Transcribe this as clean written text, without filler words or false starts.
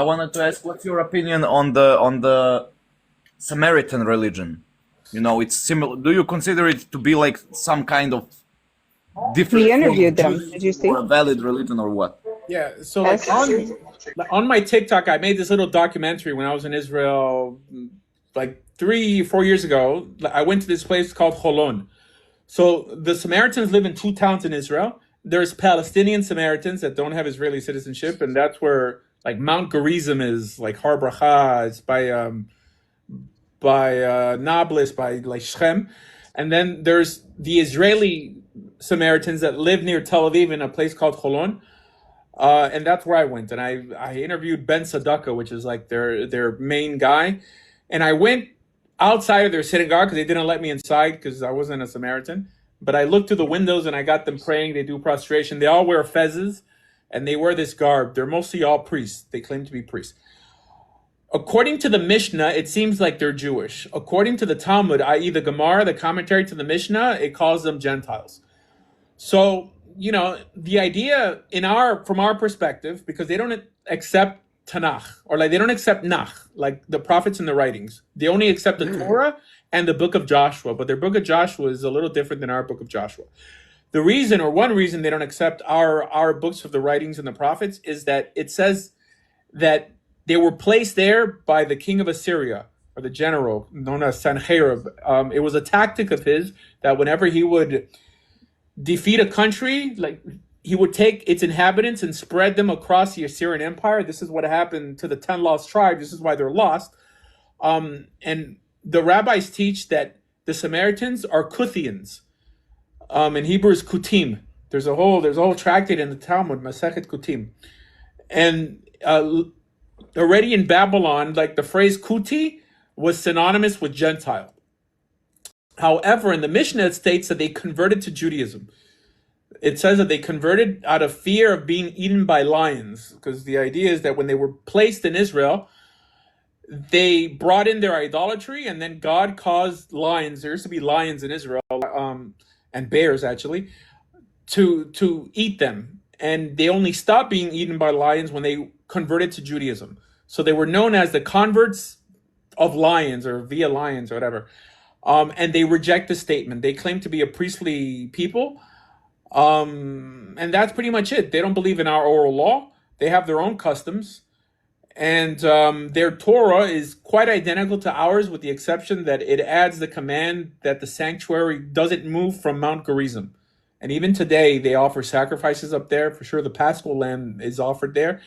I wanted to ask, what's your opinion on the Samaritan religion? It's similar. Do you consider it to be like some kind of We different form of interviewed them. Did you Judaism see? or a valid religion or what? Yeah, so like Yes. on my TikTok, I made this little documentary when I was in Israel, like 3 4 years ago. I went to this place called Holon. So the Samaritans live in two towns in Israel. There's Palestinian Samaritans that don't have Israeli citizenship, and that's where like Mount Gerizim is, like Har Bracha. It's by Nablus, by like Shechem. And then there's the Israeli Samaritans that live near Tel Aviv in a place called Holon. And that's where I went. And I interviewed Ben Sadaka, which is like their main guy. And I went outside of their synagogue because they didn't let me inside because I wasn't a Samaritan. But I looked through the windows and I got them praying. They do prostration. They all wear fezzes and they wear this garb. They're mostly all priests. They claim to be priests. According to the Mishnah, it seems like they're Jewish. According to the Talmud, i.e., the Gemara, the commentary to the Mishnah, it calls them Gentiles. So, the idea from our perspective, because they don't accept Tanakh, or like they don't accept Nach, like the prophets and the writings. They only accept the Torah and the book of Joshua, but their book of Joshua is a little different than our book of Joshua. The reason, or one reason they don't accept our books of the writings and the prophets is that it says that they were placed there by the king of Assyria, or the general known as Sanherib. It was a tactic of his that whenever he would defeat a country, like he would take its inhabitants and spread them across the Assyrian Empire. This is what happened to the 10 lost tribes. This is why they're lost. And the rabbis teach that the Samaritans are Kuthians. In Hebrew is Kutim. There's a whole tractate in the Talmud, Masechet Kutim. And already in Babylon, like the phrase Kuti was synonymous with Gentile. However, in the Mishnah, it states that they converted to Judaism. It says that they converted out of fear of being eaten by lions, because the idea is that when they were placed in Israel, they brought in their idolatry, and then God caused lions. There used to be lions in Israel, and bears actually, to eat them. And they only stopped being eaten by lions when they converted to Judaism. So they were known as the converts of lions, or via lions, or whatever. And they reject the statement. They claim to be a priestly people. And that's pretty much it. They don't believe in our oral law. They have their own customs. And their Torah is quite identical to ours, with the exception that it adds the command that the sanctuary doesn't move from Mount Gerizim. And even today, they offer sacrifices up there. For sure, the Paschal lamb is offered there.